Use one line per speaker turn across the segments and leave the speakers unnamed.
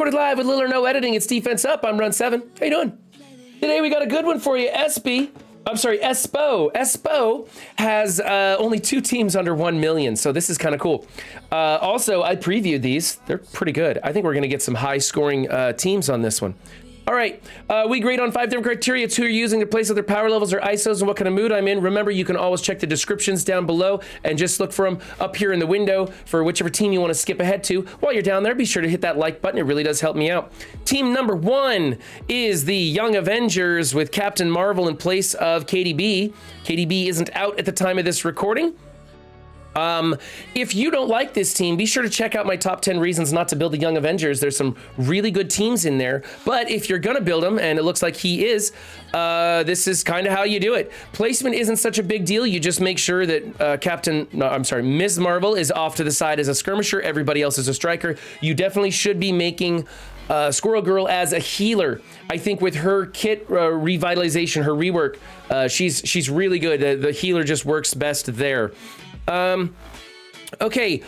Recorded live with little or no editing. It's Defense Up. I'm Run 7. How you doing? Today we got a good one for you. Espo. Espo has only 2 teams under 1 million, so this is kind of cool. Also, I previewed these. They're pretty good. I think we're going to get some high-scoring teams on this one. All right, we grade on 5 different criteria. It's who you're using to place other power levels or ISOs and what kind of mood I'm in. Remember, you can always check the descriptions down below and just look for them up here in the window for whichever team you want to skip ahead to. While you're down there, be sure to hit that like button. It really does help me out. Team number 1 is the Young Avengers with Captain Marvel in place of KDB. KDB isn't out at the time of this recording. If you don't like this team, be sure to check out my top 10 reasons not to build the Young Avengers. There's some really good teams in there, but if you're gonna build them, and it looks like he is, this is kind of how you do it. Placement isn't such a big deal. You just make sure that Ms. Marvel is off to the side as a skirmisher. Everybody else is a striker. You definitely should be making Squirrel Girl as a healer. I think with her kit revitalization, her rework, she's really good. The healer just works best there. Okay.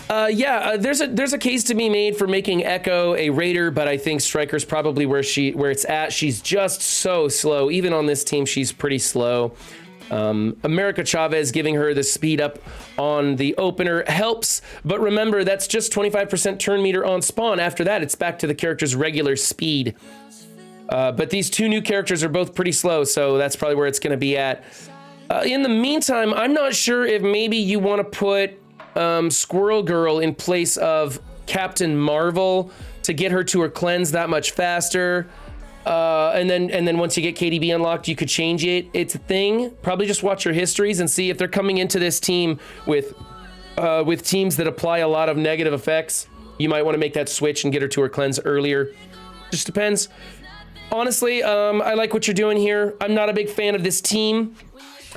There's a case to be made for making Echo a raider, but I think Striker's probably where it's at. She's just so slow. Even on this team, she's pretty slow. America Chavez giving her the speed up on the opener helps, but remember, that's just 25% turn meter on spawn. After that, it's back to the character's regular speed. But these 2 new characters are both pretty slow, so that's probably where it's going to be at. In the meantime, I'm not sure if maybe you want to put Squirrel Girl in place of Captain Marvel to get her to her cleanse that much faster. And then once you get KDB unlocked, you could change it. It's a thing. Probably just watch your histories and see if they're coming into this team with teams that apply a lot of negative effects. You might want to make that switch and get her to her cleanse earlier. Just depends. Honestly, I like what you're doing here. I'm not a big fan of this team.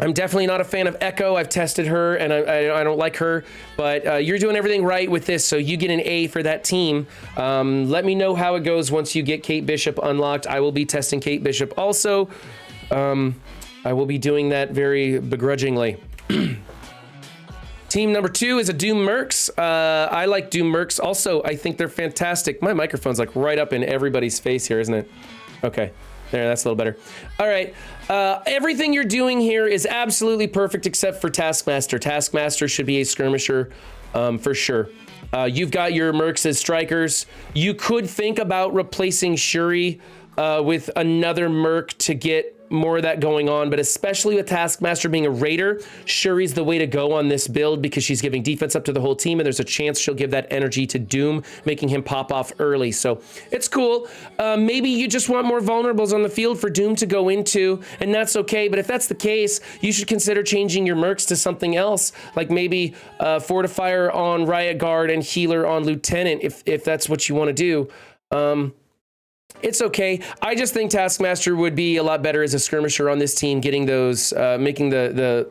I'm definitely not a fan of Echo. I've tested her, and I don't like her. But you're doing everything right with this, so you get an A for that team. Let me know how it goes once you get Kate Bishop unlocked. I will be testing Kate Bishop also. I will be doing that very begrudgingly. Team number 2 is a Doom Mercs. I like Doom Mercs. Also, I think they're fantastic. My microphone's like right up in everybody's face here, isn't it? Okay. There, that's a little better. All right. Everything you're doing here is absolutely perfect except for Taskmaster. Taskmaster should be a skirmisher for sure. You've got your Mercs as strikers. You could think about replacing Shuri with another Merc to get more of that going on, but especially with Taskmaster being a raider, Shuri's the way to go on this build because she's giving defense up to the whole team, and there's a chance she'll give that energy to Doom, making him pop off early. So it's cool. Maybe you just want more vulnerables on the field for Doom to go into, and that's okay. But if that's the case, you should consider changing your Mercs to something else, like maybe Fortifier on Riot Guard and Healer on Lieutenant, if that's what you want to do. It's okay. I just think Taskmaster would be a lot better as a skirmisher on this team, getting those, making the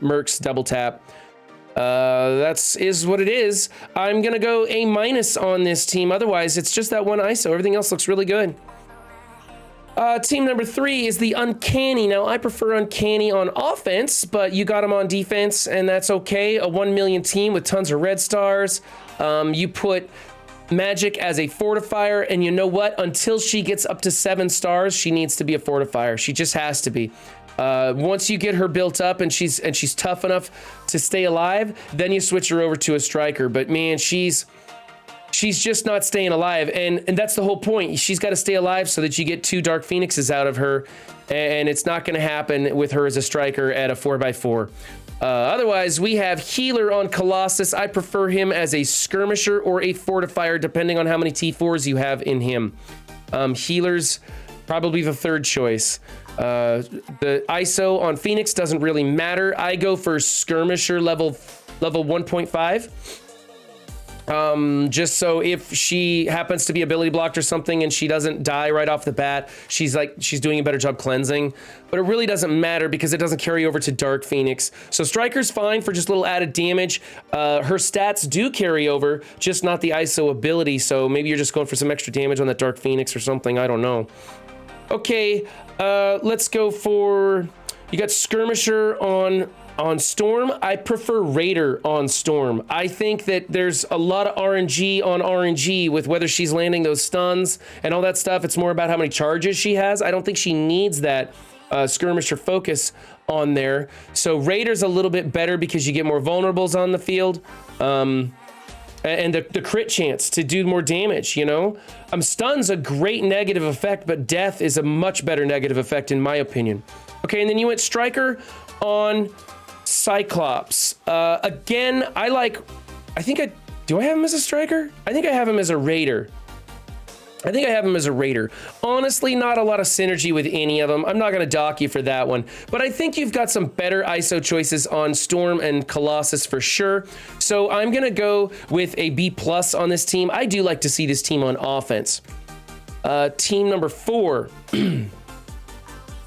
Mercs double tap. That's what it is. I'm gonna go A- on this team. Otherwise, it's just that one ISO. Everything else looks really good. Team number 3 is the Uncanny. Now, I prefer Uncanny on offense, but you got them on defense, and that's okay. A 1 million team with tons of red stars. You put Magic as a fortifier, and you know what? Until she gets up to 7 stars, she needs to be a fortifier. She just has to be. Once you get her built up and she's tough enough to stay alive, then you switch her over to a striker. But man, she's just not staying alive, and that's the whole point. She's got to stay alive so that you get 2 Dark Phoenixes out of her, and it's not going to happen with her as a striker at a 4x4. Otherwise, we have Healer on Colossus. I prefer him as a skirmisher or a fortifier, depending on how many T4s you have in him. Healer's probably the 3rd choice. The ISO on Phoenix doesn't really matter. I go for skirmisher level 1.5. Just so if she happens to be ability blocked or something and she doesn't die right off the bat, she's doing a better job cleansing. But it really doesn't matter because it doesn't carry over to Dark Phoenix. So Striker's fine for just a little added damage. Her stats do carry over, just not the ISO ability. So maybe you're just going for some extra damage on that Dark Phoenix or something. I don't know. Okay, let's go for... You got Skirmisher on On Storm, I prefer Raider on Storm. I think that there's a lot of RNG on RNG with whether she's landing those stuns and all that stuff. It's more about how many charges she has. I don't think she needs that skirmisher focus on there. So Raider's a little bit better because you get more vulnerables on the field. And the crit chance to do more damage, you know? Stun's a great negative effect, but death is a much better negative effect in my opinion. Okay, and then you went Striker on Cyclops. Again, do I have him as a Striker? I think I have him as a Raider. Honestly, not a lot of synergy with any of them. I'm not going to dock you for that one. But I think you've got some better ISO choices on Storm and Colossus for sure. So I'm going to go with a B+ on this team. I do like to see this team on offense. Team number 4.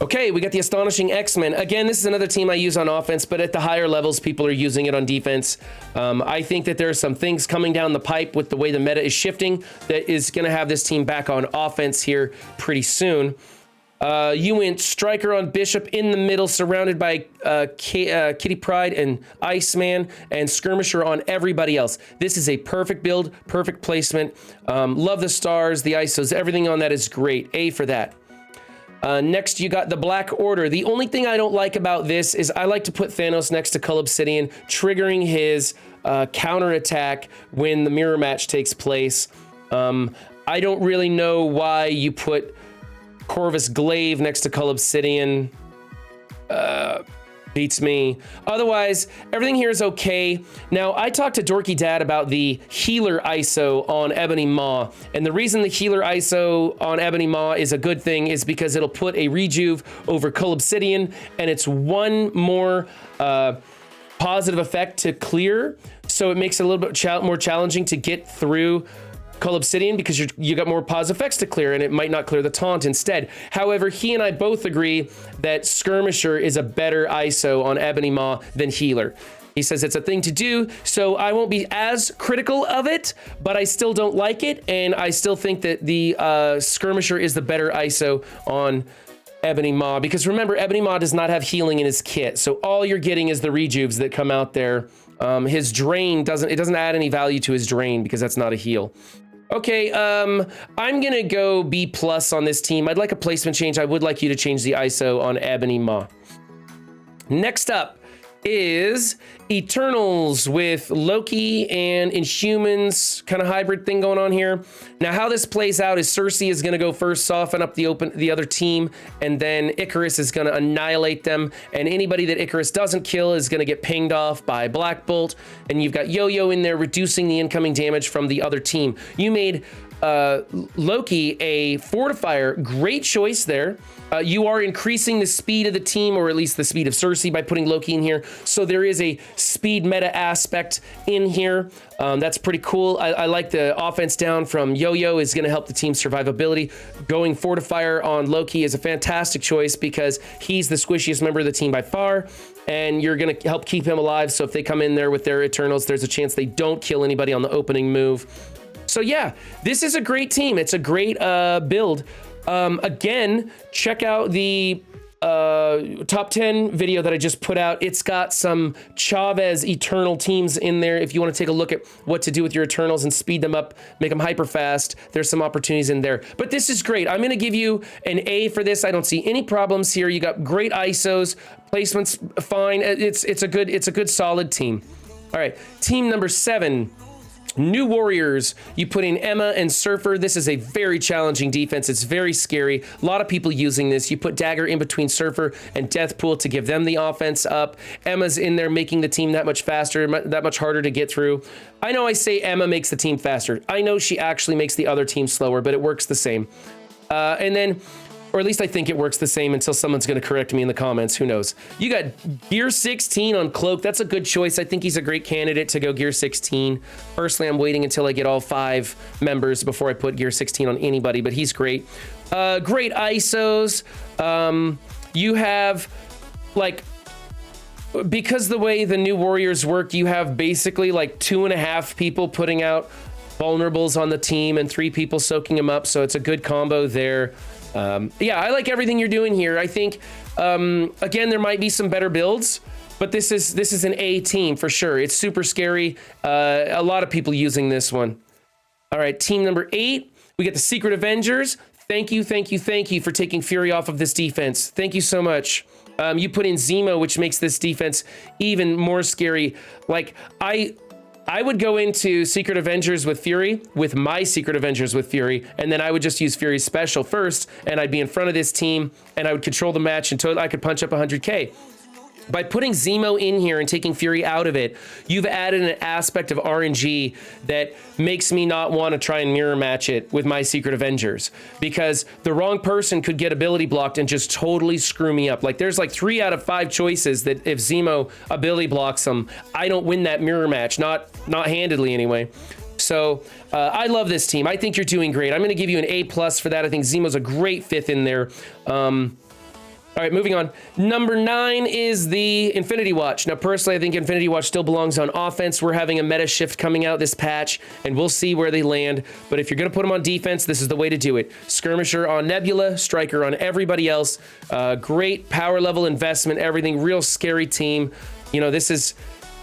Okay, we got the Astonishing XMen. Again, this is another team I use on offense, but at the higher levels, people are using it on defense. I think that there are some things coming down the pipe with the way the meta is shifting that is going to have this team back on offense here pretty soon. You went Striker on Bishop in the middle, surrounded by Kitty Pryde and Iceman, and Skirmisher on everybody else. This is a perfect build, perfect placement. Love the stars, the ISOs, everything on that is great. A for that. Next, you got the Black Order. The only thing I don't like about this is I like to put Thanos next to Cull Obsidian, triggering his counterattack when the mirror match takes place. I don't really know why you put Corvus Glaive next to Cull Obsidian. Beats me. Otherwise, everything here is okay. Now, I talked to Dorky Dad about the healer ISO on Ebony Maw, and the reason the healer ISO on Ebony Maw is a good thing is because it'll put a rejuve over Cull Obsidian, and it's one more positive effect to clear, so it makes it a little bit more challenging to get through Cull Obsidian because you got more positive effects to clear, and it might not clear the taunt instead. However, he and I both agree that Skirmisher is a better ISO on Ebony Maw than Healer. He says it's a thing to do, so I won't be as critical of it, but I still don't like it, and I still think that the Skirmisher is the better ISO on Ebony Maw, because remember, Ebony Maw does not have healing in his kit, so all you're getting is the rejuves that come out there. His drain doesn't add any value to his drain because that's not a heal. Okay, I'm gonna go B+ on this team. I'd like a placement change. I would like you to change the ISO on Ebony Maw. Next up is Eternals with Loki and Inhumans, kind of hybrid thing going on here. Now, how this plays out is Cersei is going to go first, soften up the other team, and then Icarus is going to annihilate them, and anybody that Icarus doesn't kill is going to get pinged off by Black Bolt, and you've got Yo-Yo in there reducing the incoming damage from the other team. You made Loki a fortifier. Great choice there. You are increasing the speed of the team, or at least the speed of Cersei, by putting Loki in here. So there is a speed meta aspect in here. That's pretty cool. I like the offense down from Yo-Yo is going to help the team's survivability. Going fortifier on Loki is a fantastic choice because he's the squishiest member of the team by far, and you're going to help keep him alive. So if they come in there with their Eternals, there's a chance they don't kill anybody on the opening move. So yeah, this is a great team. It's a great build. Again, check out the top 10 video that I just put out. It's got some Chavez Eternal teams in there. If you want to take a look at what to do with your Eternals and speed them up, make them hyper fast, there's some opportunities in there. But this is great. I'm going to give you an A for this. I don't see any problems here. You got great ISOs, placements fine. It's a good solid team. All right, team number 7. New Warriors, you put in Emma and Surfer. This is a very challenging defense. It's very scary. A lot of people using this. You put Dagger in between Surfer and Deathpool to give them the offense up. Emma's in there making the team that much faster, that much harder to get through. I know I say Emma makes the team faster. I know she actually makes the other team slower, but it works the same. And then, or at least I think it works the same until someone's going to correct me in the comments. Who knows? You got Gear 16 on Cloak. That's a good choice. I think he's a great candidate to go Gear 16. Personally, I'm waiting until I get all 5 members before I put Gear 16 on anybody, but he's great. Great ISOs. You have, like, because the way the New Warriors work, you have basically like 2.5 people putting out vulnerables on the team and 3 people soaking them up, so it's a good combo there. Yeah, I like everything you're doing here. I think, again, there might be some better builds, but this is an A team for sure. It's super scary. A lot of people using this one. All right, team number 8. We get the Secret Avengers. Thank you for taking Fury off of this defense. Thank you so much. You put in Zemo, which makes this defense even more scary. Like, I would go into Secret Avengers with Fury, with my Secret Avengers with Fury, and then I would just use Fury's special first, and I'd be in front of this team, and I would control the match until I could punch up 100K. By putting Zemo in here and taking Fury out of it, you've added an aspect of RNG that makes me not want to try and mirror match it with my Secret Avengers, because the wrong person could get ability blocked and just totally screw me up. Like, there's like 3 out of 5 choices that if Zemo ability blocks them, I don't win that mirror match, not handedly anyway. So I love this team. I think you're doing great. I'm going to give you an A+ for that. I think Zemo's a great 5th in there. All right, moving on. Number 9 is the Infinity Watch. Now, personally, I think Infinity Watch still belongs on offense. We're having a meta shift coming out this patch, and we'll see where they land. But if you're going to put them on defense, this is the way to do it. Skirmisher on Nebula, Striker on everybody else. Great power level investment, everything. Real scary team. You know, this is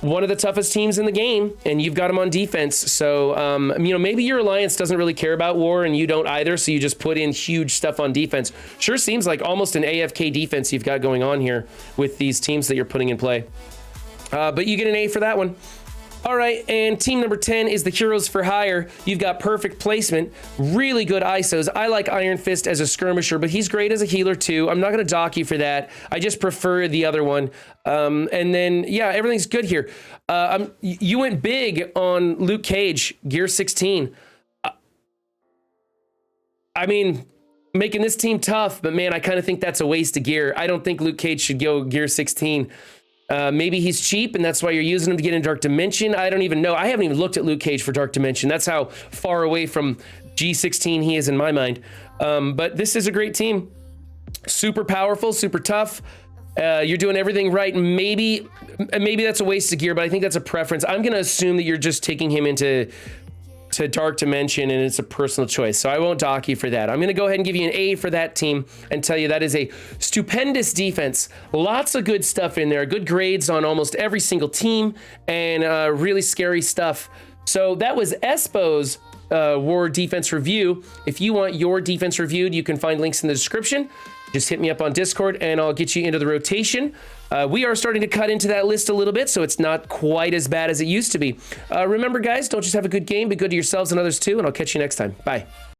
one of the toughest teams in the game, and you've got them on defense. So, you know, maybe your alliance doesn't really care about war and you don't either, so you just put in huge stuff on defense. Sure seems like almost an AFK defense you've got going on here with these teams that you're putting in play. But you get an A for that one. All right, and team number 10 is the Heroes for Hire. You've got perfect placement, really good ISOs. I like Iron Fist as a skirmisher, but he's great as a healer too. I'm not gonna dock you for that. I just prefer the other one. And then, yeah, everything's good here. You went big on Luke Cage, gear 16. I mean, making this team tough, but man, I kind of think that's a waste of gear. I don't think Luke Cage should go gear 16. Maybe he's cheap and that's why you're using him to get in Dark Dimension. I don't even know. I haven't even looked at Luke Cage for Dark Dimension. That's how far away from G16 he is in my mind. But this is a great team. Super powerful, super tough. You're doing everything right. Maybe that's a waste of gear, but I think that's a preference. I'm going to assume that you're just taking him into Dark Dimension and it's a personal choice. So I won't dock you for that. I'm going to go ahead and give you an A for that team and tell you that is a stupendous defense. Lots of good stuff in there. Good grades on almost every single team and really scary stuff. So that was Espo's War Defense Review. If you want your defense reviewed, you can find links in the description. Just hit me up on Discord and I'll get you into the rotation. We are starting to cut into that list a little bit, so it's not quite as bad as it used to be. Remember, guys, don't just have a good game, be good to yourselves and others too, and I'll catch you next time. Bye.